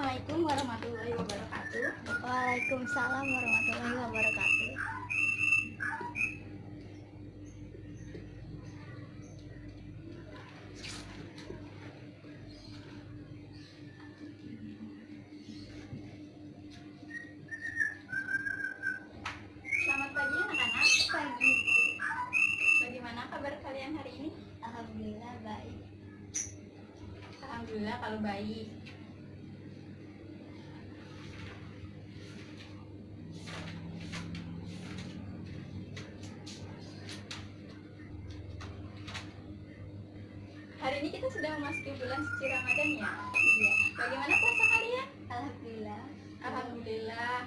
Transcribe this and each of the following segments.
Assalamualaikum warahmatullahi wabarakatuh. Waalaikumsalam warahmatullahi wabarakatuh. Selamat pagi anak-anak. Pagi Bu. Bagaimana kabar kalian hari ini? Alhamdulillah baik. Alhamdulillah kalau baik. Hari ini kita sudah memasuki bulan suci Ramadan ya. Iya. Bagaimana puasa kalian? Alhamdulillah. Alhamdulillah.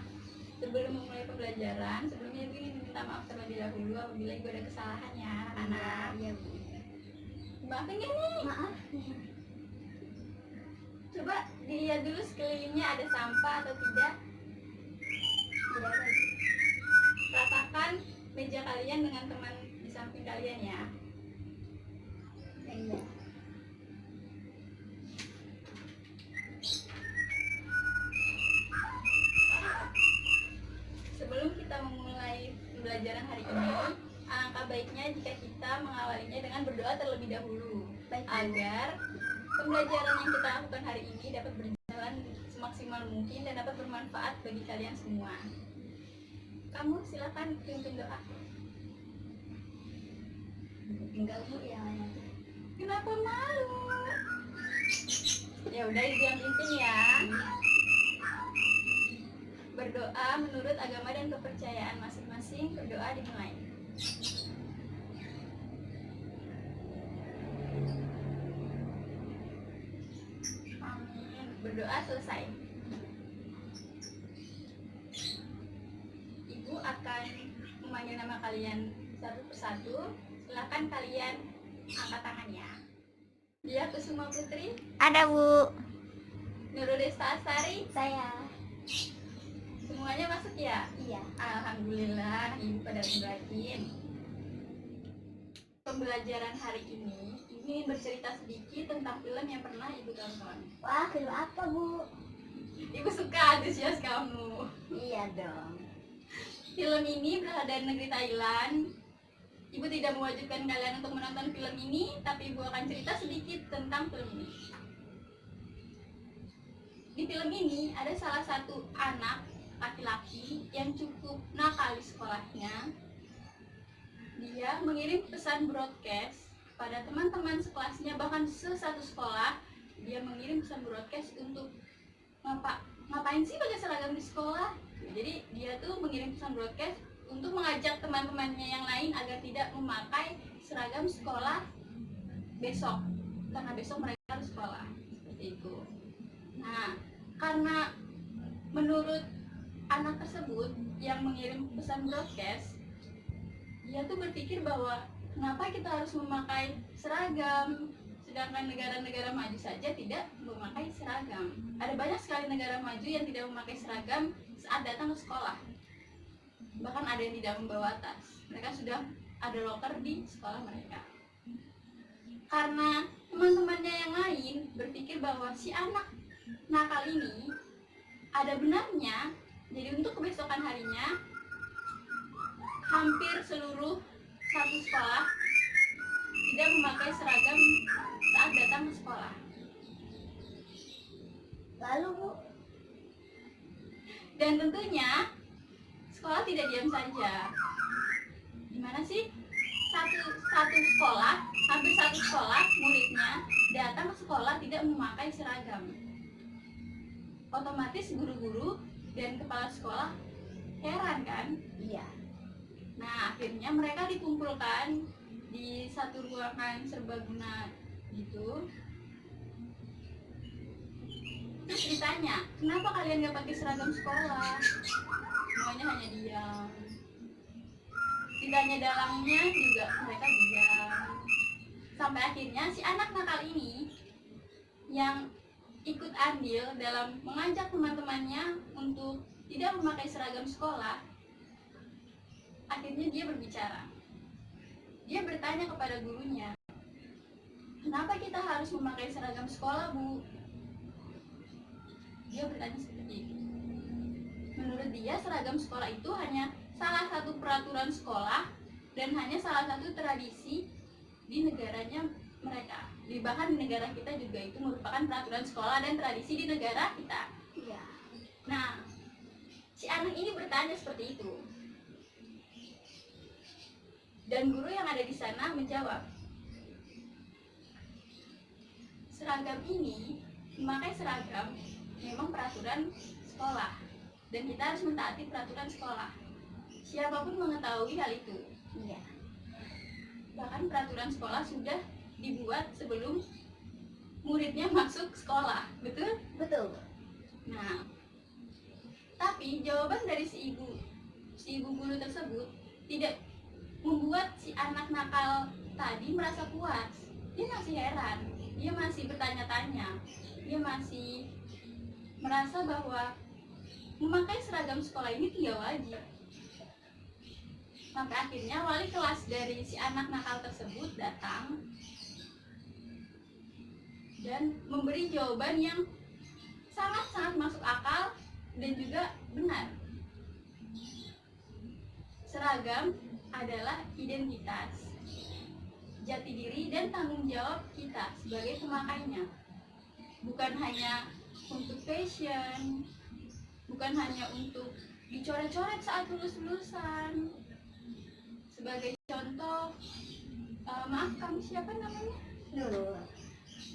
Sebelum memulai pembelajaran, sebelumnya Ibu ingin minta maaf terlebih dahulu apabila Ibu ada kesalahan ya anak-anak. Iya Bu. Maafin gak nih? Maaf. Coba dilihat dulu sekelilingnya ada sampah atau tidak. Tidak lagi. Ratakan meja kalian dengan teman di samping kalian ya. Iya. Sebelum kita memulai pembelajaran hari ini, alangkah baiknya jika kita mengawalinya dengan berdoa terlebih dahulu, Baik, Bu. agar pembelajaran yang kita lakukan hari ini dapat berjalan semaksimal mungkin dan dapat bermanfaat bagi kalian semua. Kamu silakan pimpin doa. Enggak Bu yang lain. Kenapa malu? Ya udah Ibu yang pimpin ya. Berdoa menurut agama dan kepercayaan masing-masing. Berdoa dimulai. Amin. Berdoa selesai. Ibu akan memanggil nama kalian satu persatu. Silakan kalian angkat tangannya. Dia Kusuma Putri, Ada Bu. Nurul Desta Asari, Saya. semuanya masuk ya? Iya. Alhamdulillah, Ibu pada rajin. Pembelajaran hari ini ingin bercerita sedikit tentang film yang pernah Ibu tonton. Wah, film apa Bu? Ibu suka antusias kamu. Iya dong. Film ini berasal dari negeri Thailand. Ibu tidak mewajibkan kalian untuk menonton film ini, tapi Ibu akan cerita sedikit tentang film ini. Di film ini ada salah satu anak laki-laki yang cukup nakal di sekolahnya. Dia mengirim pesan broadcast pada teman-teman sekelasnya, bahkan sesatu sekolah. Dia mengirim pesan broadcast untuk ngapain sih pakai seragam di sekolah. Jadi dia tuh mengirim pesan broadcast untuk mengajak teman-temannya yang lain agar tidak memakai seragam sekolah besok, karena besok mereka harus sekolah, seperti itu. Nah, karena menurut anak tersebut yang mengirim pesan broadcast, dia tuh berpikir bahwa kenapa kita harus memakai seragam, sedangkan negara-negara maju saja tidak memakai seragam. Ada banyak sekali negara maju yang tidak memakai seragam saat datang ke sekolah. Bahkan ada yang tidak membawa tas. Mereka sudah ada loker di sekolah mereka. Karena teman-temannya yang lain berpikir bahwa si anak nakal ini ada benarnya, jadi untuk kebesokan harinya hampir seluruh satu sekolah tidak memakai seragam saat datang ke sekolah. Lalu Bu? Dan tentunya sekolah tidak diam saja. Gimana sih? Satu sekolah, hampir satu sekolah muridnya datang ke sekolah tidak memakai seragam. Otomatis guru-guru dan kepala sekolah heran kan? Iya. Nah, akhirnya mereka dikumpulkan di satu ruangan serbaguna gitu. Terus ditanya, kenapa kalian gak pakai seragam sekolah? Semuanya hanya diam. Ditanya dalangnya juga mereka diam. Sampai akhirnya si anak nakal ini yang ikut andil dalam mengajak teman-temannya untuk tidak memakai seragam sekolah, akhirnya dia berbicara. Dia bertanya kepada gurunya, kenapa kita harus memakai seragam sekolah, Bu? Dia bertanya seperti itu. Menurut dia, seragam sekolah itu hanya salah satu peraturan sekolah dan hanya salah satu tradisi di negaranya mereka. Bahkan di negara kita juga itu merupakan peraturan sekolah dan tradisi di negara kita. Iya. Nah, si anak ini bertanya seperti itu. Dan guru yang ada di sana menjawab, seragam ini, memakai seragam memang peraturan sekolah dan kita harus mentaati peraturan sekolah. Siapapun mengetahui hal itu. Iya. Bahkan peraturan sekolah sudah dibuat sebelum muridnya masuk sekolah, betul? Betul. Nah, tapi jawaban dari si ibu guru tersebut tidak membuat si anak nakal tadi merasa puas. Dia masih heran, dia masih bertanya-tanya, dia masih merasa bahwa memakai seragam sekolah ini tidak wajib. Sampai akhirnya wali kelas dari si anak nakal tersebut datang dan memberi jawaban yang sangat-sangat masuk akal dan juga benar. Seragam adalah identitas, jati diri dan tanggung jawab kita sebagai pemakainya. Bukan hanya untuk fashion, bukan hanya untuk dicoret-coret saat lulus-lulusan. Sebagai contoh, maaf kamu siapa namanya?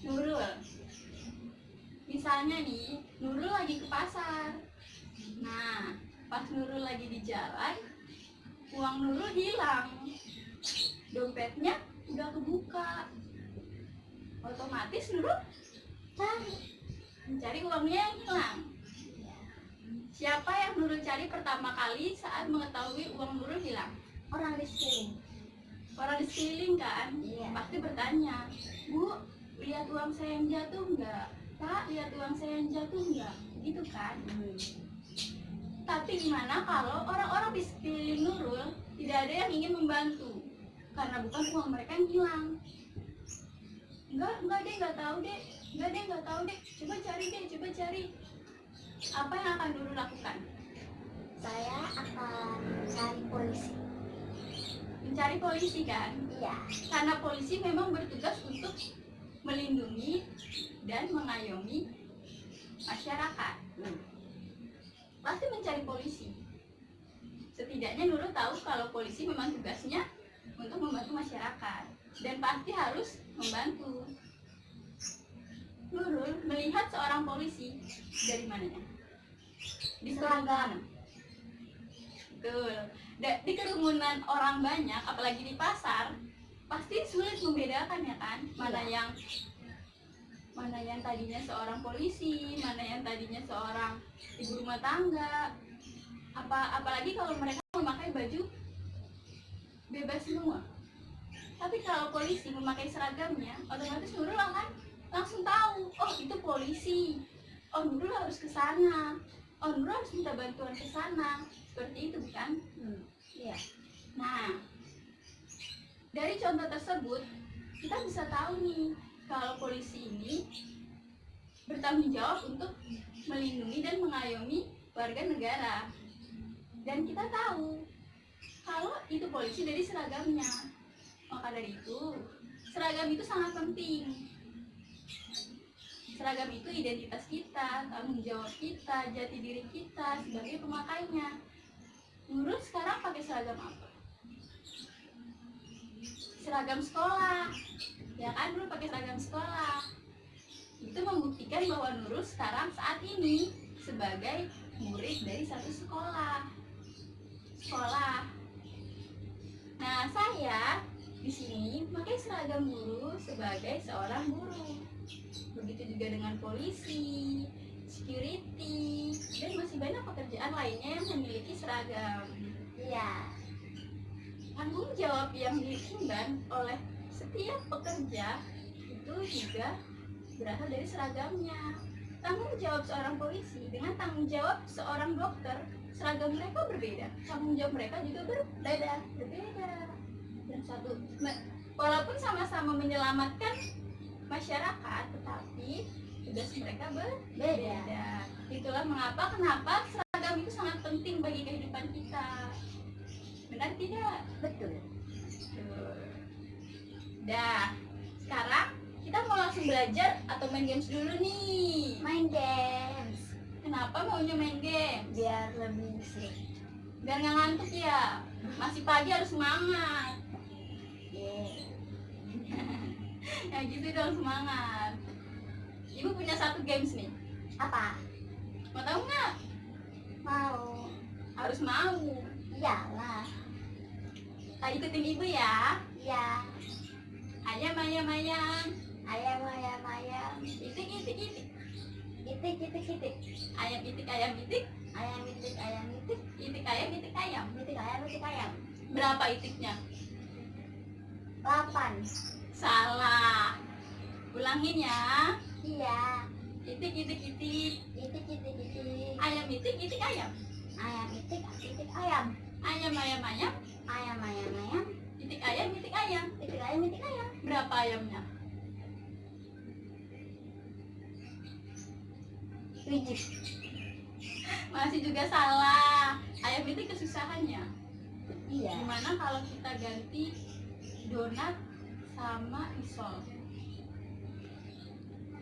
Nurul. Misalnya nih, Nurul lagi ke pasar. Nah, pas Nurul lagi di jalan, uang Nurul hilang. Dompetnya udah kebuka. Otomatis Nurul mencari uangnya yang hilang. Siapa yang Nurul cari pertama kali saat mengetahui uang Nurul hilang? Orang di sekeliling. Orang di sekeliling kan? Iya. Pasti bertanya, Bu, lihat uang saya yang jatuh enggak? Pak, lihat uang saya yang jatuh enggak? Gitu kan? Tapi gimana kalau orang-orang di sekeliling Nurul tidak ada yang ingin membantu? Karena bukan uang mereka yang hilang. Enggak deh, enggak tahu deh. Coba cari. Apa yang akan Nurul lakukan? Saya akan cari polisi. Mencari polisi kan? Iya. Karena polisi memang bertugas untuk melindungi dan mengayomi masyarakat. Pasti mencari polisi. Setidaknya Nurul tahu kalau polisi memang tugasnya untuk membantu masyarakat dan pasti harus membantu. Nurul melihat seorang polisi dari mananya? Di kerumunan. Betul. Di kerumunan orang banyak, apalagi di pasar, pasti sulit membedakan ya kan, mana yang tadinya seorang polisi, mana yang tadinya seorang ibu rumah tangga. Apalagi kalau mereka memakai baju bebas semua. Tapi kalau polisi memakai seragamnya, otomatis Nurul akan langsung tahu, oh itu polisi, oh Nurul harus ke sana, oh Nurul harus minta bantuan ke sana. Seperti itu bukan? Iya. Nah, dari contoh tersebut kita bisa tahu nih kalau polisi ini bertanggung jawab untuk melindungi dan mengayomi warga negara. Dan kita tahu kalau itu polisi dari seragamnya. Maka dari itu, seragam itu sangat penting. Seragam itu identitas kita, tanggung jawab kita, jati diri kita sebagai pemakainya. Nurul sekarang pakai seragam apa? Seragam sekolah. Ya kan, Nurul pakai seragam sekolah. Itu membuktikan bahwa Nurul sekarang saat ini sebagai murid dari satu sekolah. Nah, saya di sini pakai seragam guru sebagai seorang guru. Begitu juga dengan polisi, security, dan masih banyak pekerjaan lainnya yang memiliki seragam. Iya. Tanggung jawab yang diemban oleh setiap pekerja itu juga berasal dari seragamnya. Tanggung jawab seorang polisi dengan tanggung jawab seorang dokter, seragam mereka berbeda. Tanggung jawab mereka juga berbeda. Dan walaupun sama-sama menyelamatkan masyarakat, tetapi tugas mereka Beda. berbeda. Itulah kenapa seragam itu sangat penting bagi kehidupan kita. Benar tidak? Betul. Betul. Dah, sekarang kita mau langsung belajar atau main games dulu nih? Main games Kenapa maunya main games? biar lebih seru. Biar nggak ngantuk ya. Masih pagi harus semangat. Yeah. Ya gitu dong, semangat. Ibu punya satu games nih. Apa? Mau tahu nggak? Mau? Harus mau. Iyalah. Ikutin ibu ya. Ya. Ayam ayam ayam. Ayam ayam ayam. Itik itik itik. Itik itik itik. Ayam itik ayam itik. Ayam itik ayam itik. Itik ayam itik ayam. Itik ayam itik ayam. Berapa itiknya? 8. Salah. Ulangin ya. Iya. Itik itik itik. Itik itik itik. Ayam itik itik ayam. Ayam itik itik ayam. Ayam ayam ayam. Ayam ayam ayam. Itik ayam itik ayam. Itik ayam itik ayam. Berapa ayamnya? 7. Masih juga salah. Ayam itik kesusahannya. Iya. Gimana kalau kita ganti donat sama risol?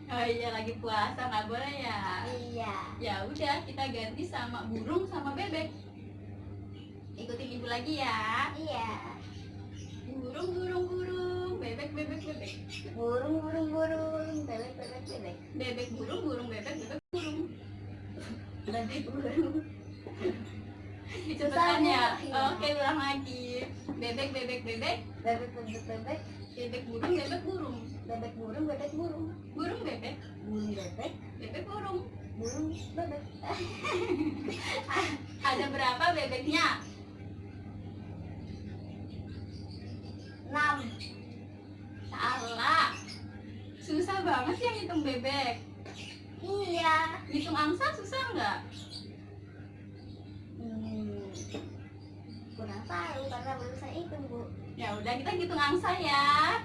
Oh iya, lagi puasa nggak boleh ya. Iya. Ya udah, kita ganti sama burung sama bebek. Ikutin ibu lagi ya. Iya. Burung burung burung, bebek bebek bebek. Burung burung burung. Bebek bebek bebek. Bebek burung burung bebek bebek burung. Bebek burung. Dicepetan ya. Iya. Oke, ulang lagi. Bebek bebek bebek. Bebek bebek bebek. Bebek burung bebek burung. Bebek burung bebek burung. Burung bebek. Burung bebek. Bebek burung. Burung bebek. Ada berapa bebeknya? 6. Salah. Susah banget sih yang hitung bebek. Iya. Hitung angsa susah nggak? Kurang tahu karena belum saya hitung, Bu. Ya udah, kita hitung angsa ya.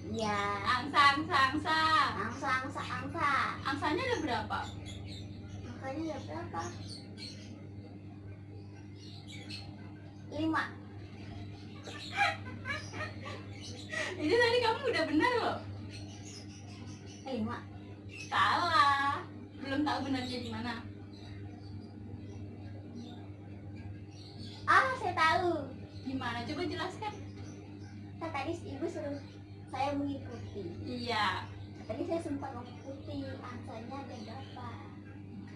Iya. Angsa angsa angsa. Angsa angsa angsa. Angsanya ada berapa? Angkanya ada berapa? 5. Ini tadi kamu udah benar loh. 5. Salah. Belum tahu benarnya di mana. Ah, saya tahu. Gimana? Coba jelaskan. Kan tadi ibu suruh saya mengikuti. Iya. Tadi saya sempat mengikuti. Angsanya ada berapa?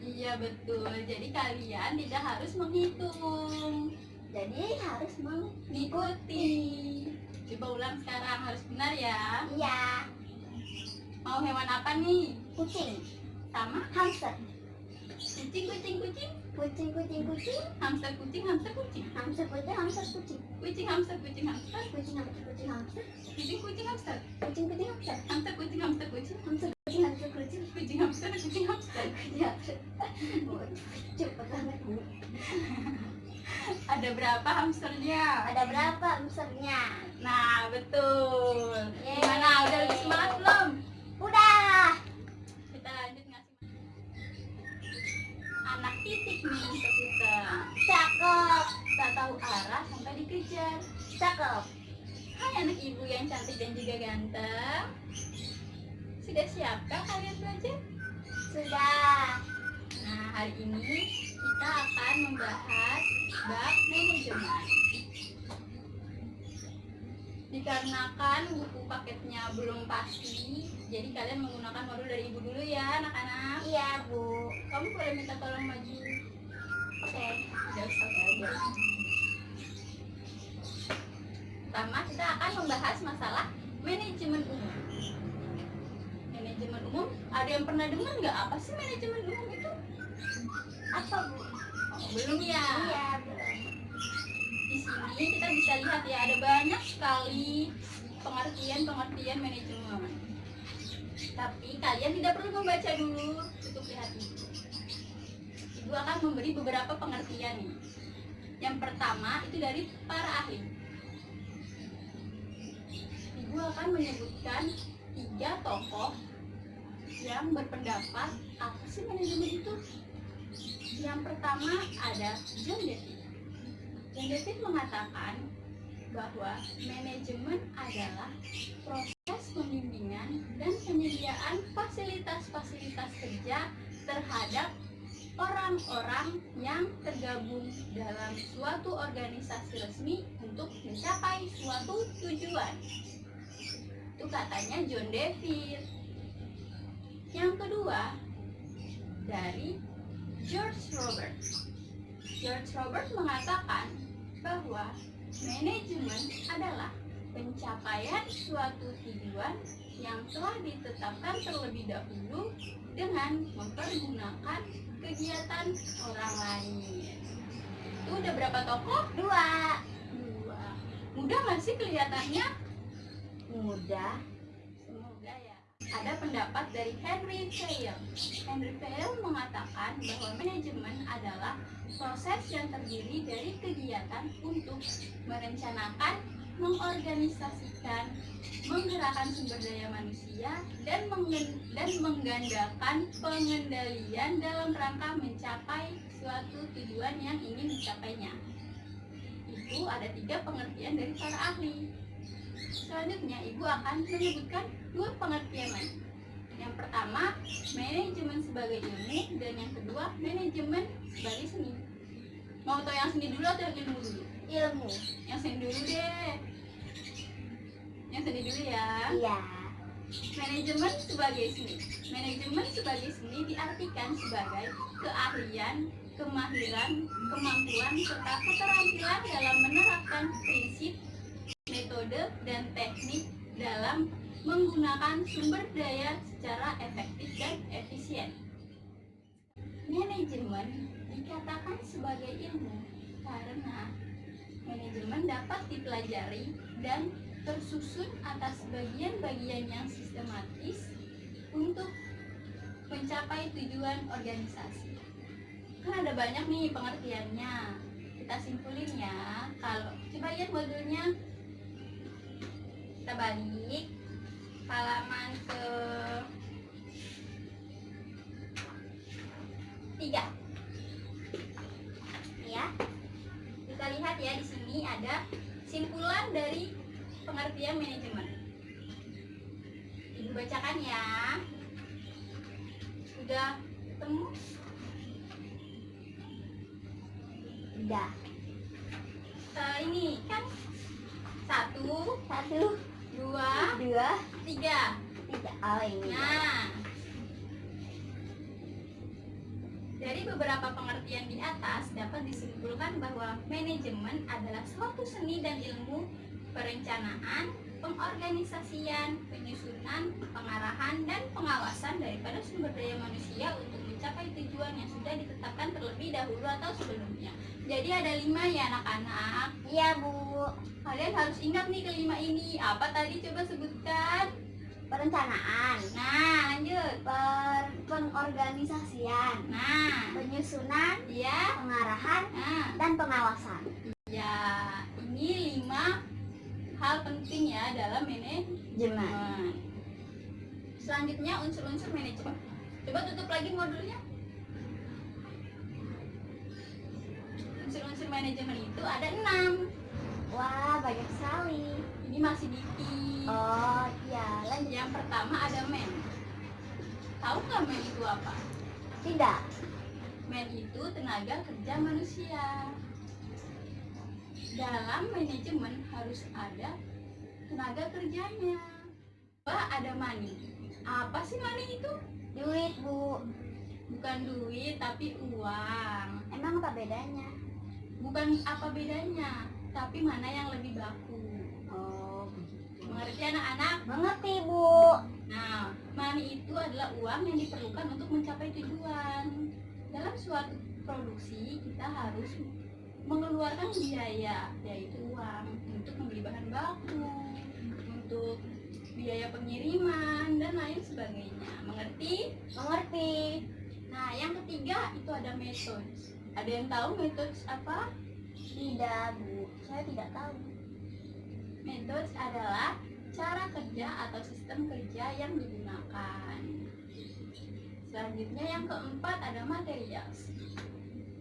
Iya betul. Jadi kalian tidak harus menghitung. Jadi harus Mengikuti. Coba ulang sekarang, harus benar ya. Iya. Mau hewan apa nih? Kucing. Sama Hamster. kucing kucing kucing. Kucing kucing kucing. Hamster kucing hamster kucing. Hamster kucing hamster kucing. Kucing hamster kucing hamster. Kucing hamster kucing hamster. Kucing kucing hamster. Kucing kucing hamster. Hamster kucing hamster kucing. Hamster kucing hamster kucing. Kucing hamster kucing hamster. Kucing hamster. Oh, cepet banget, Bu. Ada berapa hamsternya? Ada berapa hamsternya? Nah betul. Yeay. Gimana? Udah lebih semangat belum? Udah. Kita lanjut ngasih anak titik nih untuk kita. Cakep. Tak tahu arah sampai dikejar. Cakep. Hai anak ibu yang cantik dan juga ganteng. Sudah siapkah kalian belajar? Sudah. Nah, hari ini kita akan membahas bab manajemen. Dikarenakan buku paketnya belum pasti, jadi kalian menggunakan modul dari ibu dulu ya anak-anak. Iya, Bu. Kamu boleh minta tolong maju. Oke. Udah stop ya, udah. Pertama kita akan membahas masalah manajemen umum. Manajemen umum, ada yang pernah dengar nggak apa sih manajemen umum itu? Apa, Bu? Oh, belum ya? Iya, belum. Di sini kita bisa lihat ya, ada banyak sekali pengertian manajemen. Tapi kalian tidak perlu membaca dulu, cukup lihat itu. Ibu akan memberi beberapa pengertian nih. Yang pertama itu dari para ahli. Ibu akan menyebutkan 3 tokoh yang berpendapat apa sih manajemen itu. Yang pertama ada John David. John David mengatakan bahwa manajemen adalah proses pembimbingan dan penyediaan fasilitas-fasilitas kerja terhadap orang-orang yang tergabung dalam suatu organisasi resmi untuk mencapai suatu tujuan. Itu katanya John David. Yang kedua dari George Robert. George Robert mengatakan bahwa manajemen adalah pencapaian suatu tujuan yang telah ditetapkan terlebih dahulu dengan mempergunakan kegiatan orang lain. Itu udah berapa tokoh? Dua. Mudah nggak sih kelihatannya? Mudah. Semoga ya. Ada pendapat dari Henry Fayol. Henry Fayol mengatakan bahwa manajemen adalah proses yang terdiri dari kegiatan untuk merencanakan, mengorganisasikan, menggerakkan sumber daya manusia, dan menggandakan pengendalian dalam rangka mencapai suatu tujuan yang ingin dicapainya. Itu ada 3 pengertian dari para ahli. Selanjutnya, Ibu akan menyebutkan 2 pengertian lain. Yang pertama, manajemen sebagai ilmu, dan yang kedua, manajemen sebagai seni. Mau tahu yang seni dulu atau yang ilmu dulu? Ilmu. Yang seni dulu deh. Yang seni dulu ya. Iya. Manajemen sebagai seni. Manajemen sebagai seni diartikan sebagai keahlian, kemahiran, kemampuan, serta keterampilan dalam menerapkan prinsip, metode, dan teknik dalam menggunakan sumber daya secara efektif dan efisien. Manajemen dikatakan sebagai ilmu karena manajemen dapat dipelajari dan tersusun atas bagian-bagian yang sistematis untuk mencapai tujuan organisasi. Kan ada banyak nih pengertiannya. Kita simpulin ya. Kalau coba lihat modulnya. Kita balik halaman ke 3. Ya. Kita lihat ya, di sini ada simpulan dari pengertian manajemen. Ibu bacakan ya. Sudah ketemu? Udah. Ini kan 1, 2, 3. Oh ini. Nah, dari beberapa pengertian di atas dapat disimpulkan bahwa manajemen adalah suatu seni dan ilmu perencanaan, pengorganisasian, penyusunan, pengarahan, dan pengawasan daripada sumber daya manusia untuk mencapai tujuan yang sudah ditetapkan terlebih dahulu atau sebelumnya. Jadi ada 5 ya anak-anak. Iya Bu. Kalian harus ingat nih kelima ini. Apa tadi, coba sebutkan? Perencanaan. Nah, lanjut. Pengorganisasian. Nah, Penyusunan. ya. Pengarahan. Nah, Dan pengawasan. ya, ini 5 hal penting ya dalam manajemen. Selanjutnya unsur-unsur manajemen. Coba tutup lagi modulnya. Unsur-unsur manajemen itu ada 6. Wah, banyak sekali. Ini masih dikit. Oh iya, lanjut. Yang pertama ada man. Tahu nggak man itu apa? Tidak. Man itu tenaga kerja manusia. Dalam manajemen harus ada tenaga kerjanya. Wah, ada money. Apa sih money itu? Duit Bu. Bukan duit, tapi uang. Emang apa bedanya? Bukan apa bedanya, tapi mana yang lebih baku. Oh begitu. Mengerti anak-anak? Mengerti Bu. Nah, money itu adalah uang yang diperlukan untuk mencapai tujuan. Dalam suatu produksi, kita harus mengeluarkan biaya, yaitu uang, untuk membeli bahan baku, untuk biaya pengiriman, dan lain sebagainya. Mengerti? Mengerti. Nah, yang ketiga itu ada metode. Ada yang tahu metode apa? Tidak Bu, saya tidak tahu. Metode adalah cara kerja atau sistem kerja yang digunakan. Selanjutnya yang keempat ada materials.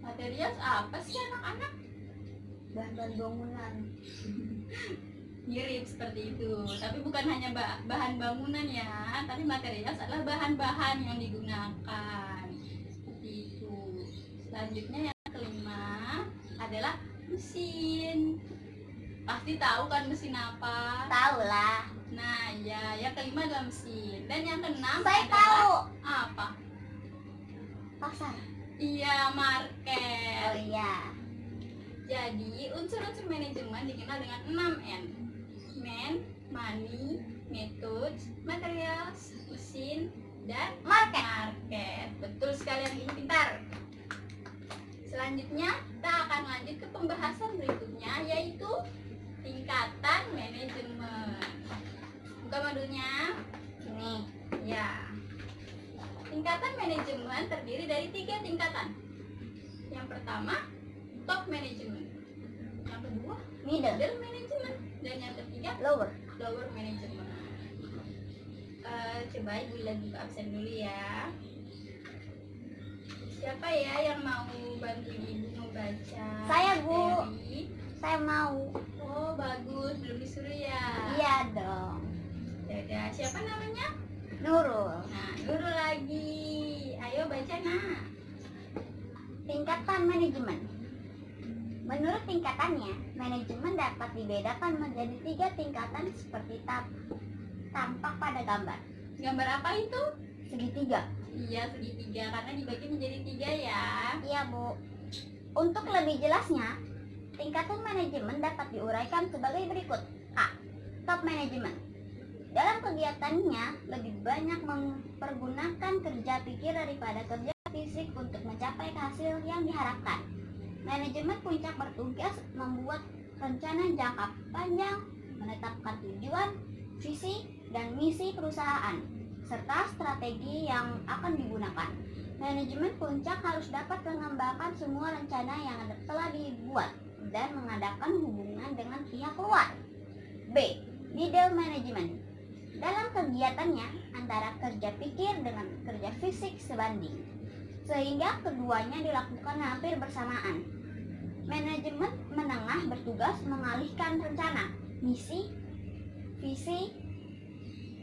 Materials apa sih anak-anak? Bahan-bahan bangunan. Mirip seperti itu, tapi bukan hanya bahan bangunan ya, tapi materials adalah bahan-bahan yang digunakan. Seperti itu. Selanjutnya yang kelima adalah mesin. Pasti tahu kan mesin apa? Tahu lah. Nah, ya, yang kelima adalah mesin. Dan yang keenam Saya adalah tahu. apa? Pasar. Iya, market. Oh iya. Jadi, unsur-unsur manajemen dikenal dengan 6M. Man, money, methods, materials, mesin, dan Market. market. Betul sekali, anak ibu pintar. Selanjutnya, kita akan lanjut ke pembahasan berikutnya, yaitu tingkatan manajemen. Buka modulnya. Ini. Ya. Tingkatan manajemen terdiri dari 3 tingkatan. Yang pertama, top management. Yang kedua, Middle. middle management. Dan yang ketiga, Lower. lower management. Coba ibu lagi buka absen dulu ya. Siapa ya yang mau bantu ibu membaca? Saya, Bu. materi? Saya mau. Oh bagus, belum disuruh ya. Iya dong. Yaudah, siapa namanya? Nurul. Nah, Nurul lagi. Ayo baca nak. Tingkatan manajemen. Menurut tingkatannya, manajemen dapat dibedakan menjadi 3 tingkatan seperti tampak pada gambar. Gambar apa itu? Segitiga. Iya, segitiga karena dibagi menjadi 3 ya. Iya, Bu. Untuk lebih jelasnya, tingkatan manajemen dapat diuraikan sebagai berikut. A. Top manajemen. Dalam kegiatannya, lebih banyak mempergunakan kerja pikir daripada kerja fisik untuk mencapai hasil yang diharapkan. Manajemen puncak bertugas membuat rencana jangka panjang, menetapkan tujuan, visi, dan misi perusahaan, serta strategi yang akan digunakan. Manajemen puncak harus dapat mengembangkan semua rencana yang telah dibuat dan mengadakan hubungan dengan pihak luar. B. Middle management. Dalam kegiatannya, antara kerja pikir dengan kerja fisik sebanding, sehingga keduanya dilakukan hampir bersamaan. Manajemen menengah bertugas mengalihkan rencana, misi, visi,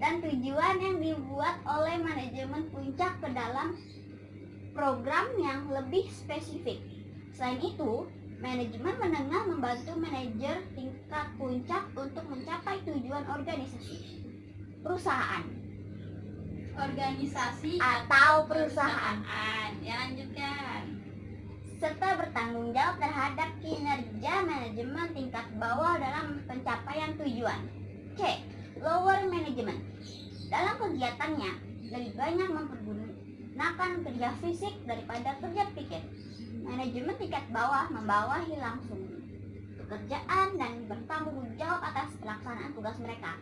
dan tujuan yang dibuat oleh manajemen puncak ke dalam program yang lebih spesifik. Selain itu, manajemen menengah membantu manajer tingkat puncak untuk mencapai tujuan organisasi, perusahaan, Organisasi atau perusahaan, Ya, lanjutkan. serta bertanggung jawab terhadap kinerja manajemen tingkat bawah dalam pencapaian tujuan. C. Lower management. Dalam kegiatannya, lebih banyak mempergunakan kerja fisik daripada kerja pikir. Manajemen tingkat bawah membawahi langsung pekerjaan dan bertanggung jawab atas pelaksanaan tugas mereka.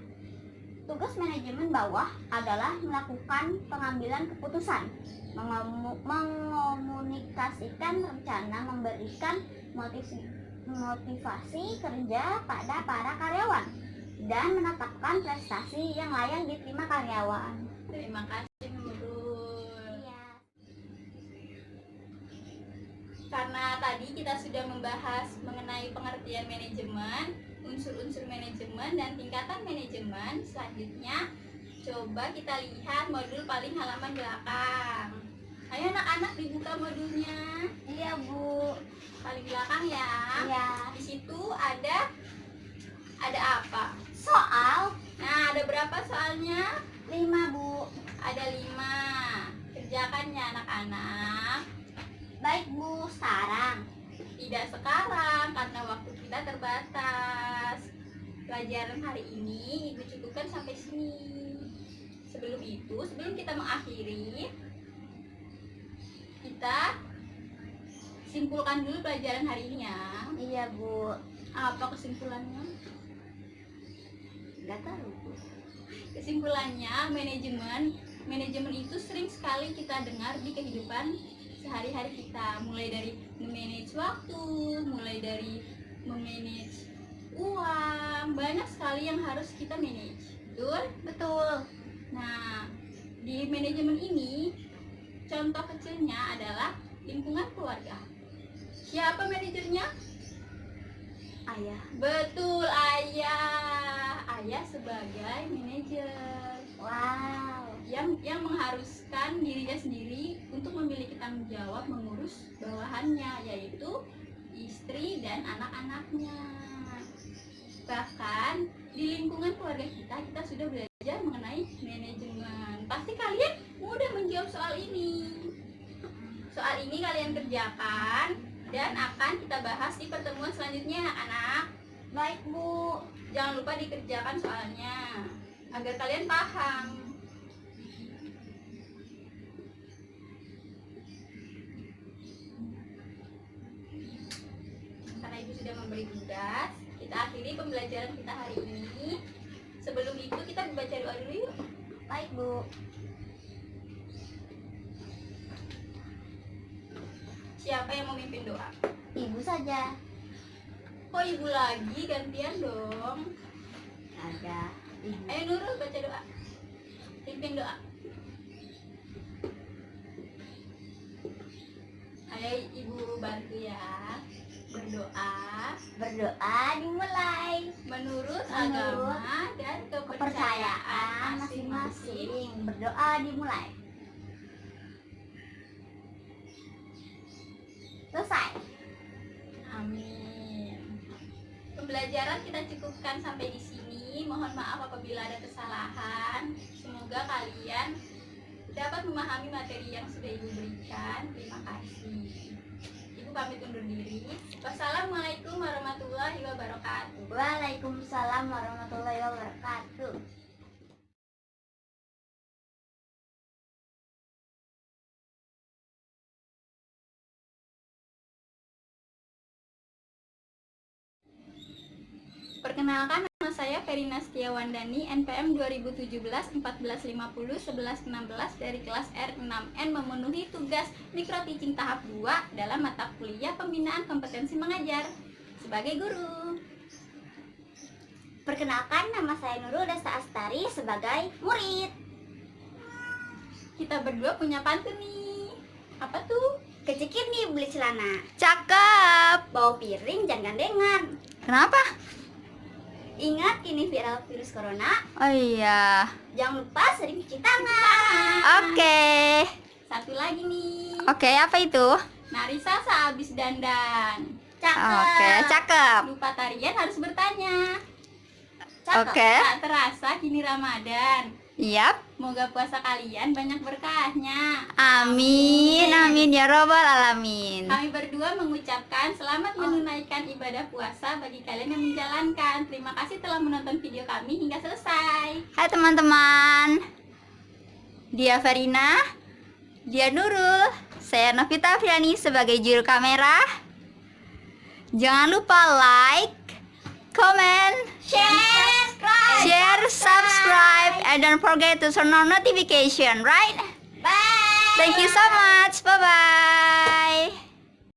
Tugas manajemen bawah adalah melakukan pengambilan keputusan, mengomunikasikan rencana, memberikan motivasi kerja pada para karyawan, dan menetapkan prestasi yang layak diterima karyawan. Terima kasih Nurul. Iya. Karena tadi kita sudah membahas mengenai pengertian manajemen, unsur-unsur manajemen, dan tingkatan manajemen. Selanjutnya, coba kita lihat modul paling halaman belakang. Ayo anak-anak dibuka modulnya. Iya, Bu. Paling belakang ya. Iya. Di situ ada apa? Soal Nah, ada berapa soalnya? 5, Bu. Ada 5. Kerjakan ya anak-anak. Baik, Bu. Sekarang. Tidak sekarang karena waktu kita terbatas. Pelajaran hari ini Ibu cukupkan sampai sini. Sebelum kita mengakhiri, kita simpulkan dulu pelajaran hari ini ya. Iya, Bu. Apa kesimpulannya? Enggak tahu, Bu. Kesimpulannya, manajemen itu sering sekali kita dengar di kehidupan sehari-hari kita, mulai dari memanage waktu, mulai dari memanage uang, banyak sekali yang harus kita manage. Betul? Betul. Nah, di manajemen ini Contoh kecilnya adalah lingkungan keluarga. Siapa manajernya? Ayah. Betul, ayah. Ayah sebagai manajer Wow. yang mengharuskan dirinya sendiri untuk memiliki tanggung jawab mengurus bawahannya, yaitu istri dan anak-anaknya. Bahkan di lingkungan keluarga kita sudah belajar mengenai manajemen. Pasti kalian mudah menjawab soal ini. Soal ini kalian kerjakan dan akan kita bahas di pertemuan selanjutnya, anak. Baik, Bu. Jangan lupa dikerjakan soalnya agar kalian paham. Karena Ibu sudah memberi tugas, kita akhiri pembelajaran kita hari ini. Sebelum itu kita baca doa dulu yuk. Baik, Bu. Siapa yang memimpin doa? Ibu saja. Oh, Ibu lagi, gantian dong. Ada. Ibu. Ayo Nurul baca doa. Pimpin doa. Ayo Ibu bantu ya. Berdoa Berdoa dimulai. menurut Menurut agama dan Kepercayaan kepercayaan masing-masing. masing-masing. Berdoa dimulai. Selesai. Amin. Pembelajaran kita cukupkan sampai di sini. Mohon maaf apabila ada kesalahan. Semoga kalian dapat memahami materi yang sudah Ibu berikan. Terima kasih. Ibu pamit undur diri. Wassalamualaikum warahmatullahi wabarakatuh. Waalaikumsalam warahmatullahi wabarakatuh. Perkenalkan, nama saya Verina Setiawandani, NPM 2017-1450-1116 dari kelas R6N, memenuhi tugas Micro Teaching tahap 2 dalam mata kuliah Pembinaan Kompetensi Mengajar sebagai guru. Perkenalkan, nama saya Nurul Desta Astari sebagai murid. Kita berdua punya pantun nih. Apa tuh? Kecikir nih beli celana, Cakep. bawa piring jangan gandengan. Kenapa? Ingat ini viral virus corona, Oh iya. jangan lupa sering cuci tangan. Oke. Satu lagi nih. Oke, apa itu? Narisa sehabis dandan. Cakep. Oke, cakep. Lupa tarian harus bertanya. Cakep. Oke. Tak terasa kini Ramadan. Yap. Semoga puasa kalian banyak berkahnya. Amin. Amin ya robbal alamin. Kami berdua mengucapkan selamat menunaikan ibadah puasa bagi kalian yang menjalankan. Terima kasih telah menonton video kami hingga selesai. Hai teman-teman. Dia Verina, dia Nurul, saya Novita Afriani sebagai juru kamera. Jangan lupa like, comment, share, subscribe, and don't forget to turn on notification, right? Bye. Thank you so much. Bye-bye.